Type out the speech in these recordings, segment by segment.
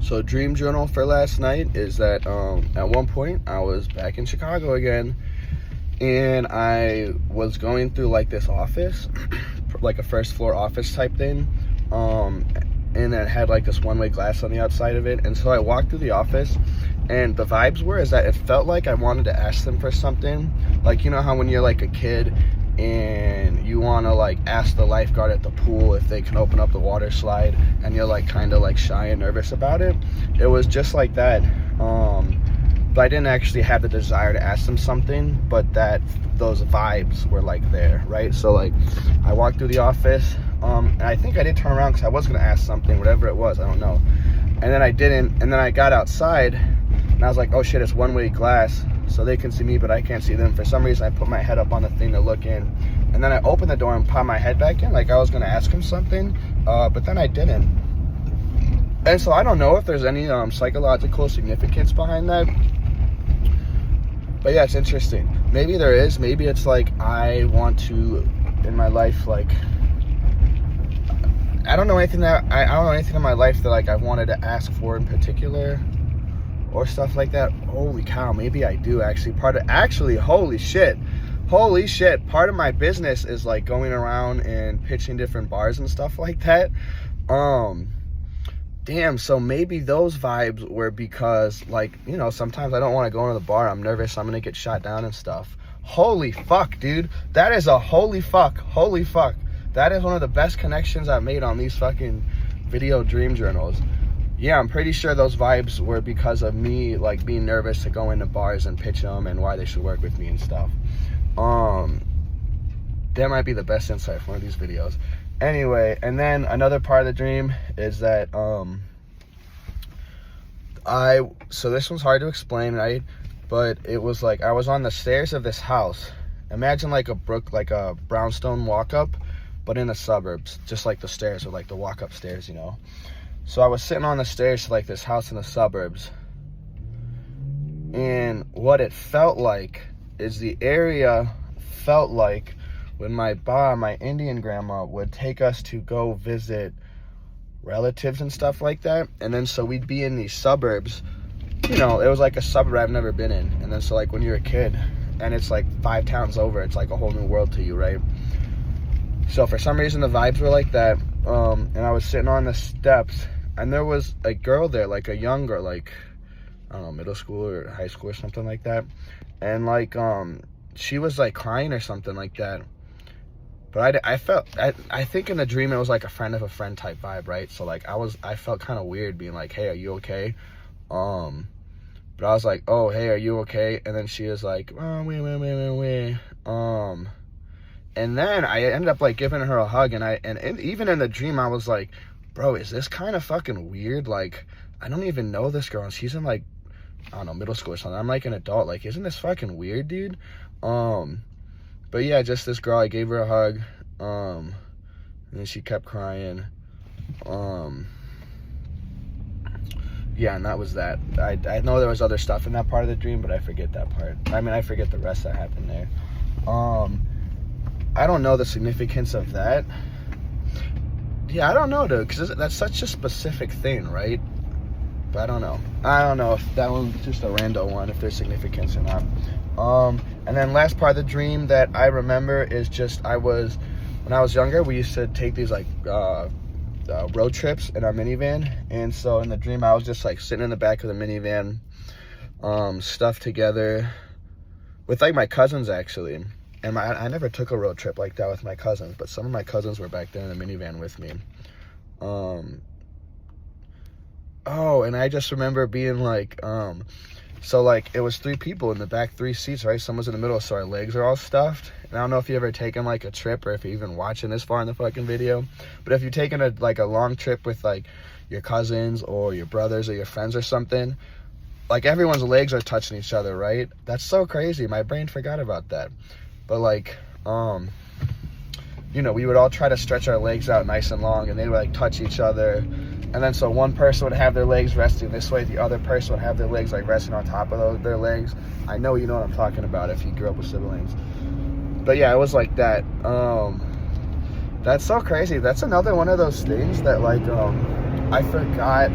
So dream journal for last night is that at one point I was back in Chicago again, and I was going through like this office, like a first floor office type thing, and it had like this one-way glass on the outside of it. And so I walked through the office, and the vibes were is that it felt like I wanted to ask them for something. Like, you know how when you're like a kid and you want to like ask the lifeguard at the pool if they can open up the water slide, and you're like kind of like shy and nervous about it. It was just like that. But I didn't actually have the desire to ask them something, but that those vibes were like there, right? So like I walked through the office, and I think I did turn around because I was going to ask something, whatever it was, I don't know. And then I didn't, and then I got outside and I was like, oh shit, it's one-way glass, so they can see me but I can't see them. For some reason I put my head up on the thing to look in, and then I opened the door and popped my head back in like I was going to ask him something, but then I didn't. And so I don't know if there's any psychological significance behind that, but yeah, it's interesting. Maybe there is. Maybe it's like I want to in my life, like I don't know anything in my life that like I wanted to ask for in particular or stuff like that. Holy cow, maybe I do actually. Holy shit, part of my business is like going around and pitching different bars and stuff like that. Damn, so maybe those vibes were because, like, you know, sometimes I don't want to go into the bar. I'm nervous I'm gonna get shot down and stuff. Holy fuck, dude. That is a holy fuck. That is one of the best connections I've made on these fucking video dream journals. Yeah, I'm pretty sure those vibes were because of me, like, being nervous to go into bars and pitch them and why they should work with me and stuff. That might be the best insight for one of these videos. Anyway, and then another part of the dream is that, so this one's hard to explain, right? But it was like, I was on the stairs of this house. Imagine like a brownstone walk-up, but in the suburbs, just like the stairs or like the walk-up stairs, you know? So I was sitting on the stairs to like this house in the suburbs. And what it felt like is the area felt like when my Indian grandma would take us to go visit relatives and stuff like that. And then so we'd be in these suburbs, you know, it was like a suburb I've never been in. And then so like when you're a kid and it's like 5 towns over, it's like a whole new world to you, right? So for some reason the vibes were like that. And I was sitting on the steps and there was a girl there, like a young girl, like, I don't know, middle school or high school or something like that. And like, she was like crying or something like that. But I think in the dream it was like a friend of a friend type vibe, right? So like I felt kind of weird being like, hey, are you okay? But I was like, oh, hey, are you okay? And then she was like, oh, wait. And then I ended up like giving her a hug, and even in the dream I was like, bro, is this kind of fucking weird? Like, I don't even know this girl, and she's in like, I don't know, middle school or something. I'm like an adult. Like, isn't this fucking weird, dude? But yeah, just this girl, I gave her a hug, and then she kept crying. Yeah, and that was that. I know there was other stuff in that part of the dream, but I forget that part. I mean, I forget the rest that happened there. I don't know the significance of that. Yeah, I don't know, dude, because that's such a specific thing, right? But I don't know if that one's just a rando one, if there's significance or not. And then last part of the dream that I remember is just when I was younger, we used to take these like road trips in our minivan. And so in the dream, I was just like sitting in the back of the minivan, stuffed together with like my cousins actually. And I never took a road trip like that with my cousins, but some of my cousins were back there in the minivan with me. Oh, and I just remember being like, so like it was 3 people in the back 3 seats, right? Someone's in the middle, so our legs are all stuffed. And I don't know if you ever taken like a trip or if you're even watching this far in the fucking video, but if you've taken a long trip with like your cousins or your brothers or your friends or something, like everyone's legs are touching each other, right? That's so crazy. My brain forgot about that. But like, you know, we would all try to stretch our legs out nice and long, and they would like touch each other. And then so one person would have their legs resting this way, the other person would have their legs like resting on top of their legs. I know you know what I'm talking about if you grew up with siblings. But yeah, it was like that. That's so crazy. That's another one of those things that like I forgot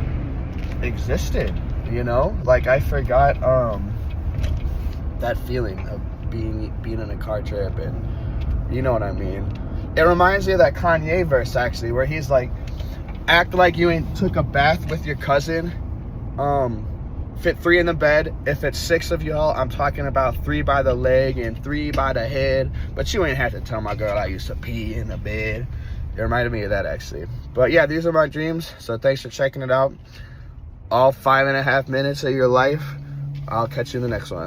existed, you know? Like, I forgot that feeling of being in a car trip, and you know what I mean. It reminds me of that Kanye verse, actually, where he's like, act like you ain't took a bath with your cousin. Fit 3 in the bed. If it's 6 of y'all, I'm talking about 3 by the leg and 3 by the head. But you ain't have to tell my girl I used to pee in the bed. It reminded me of that, actually. But yeah, these are my dreams. So thanks for checking it out. All 5.5 minutes of your life. I'll catch you in the next one.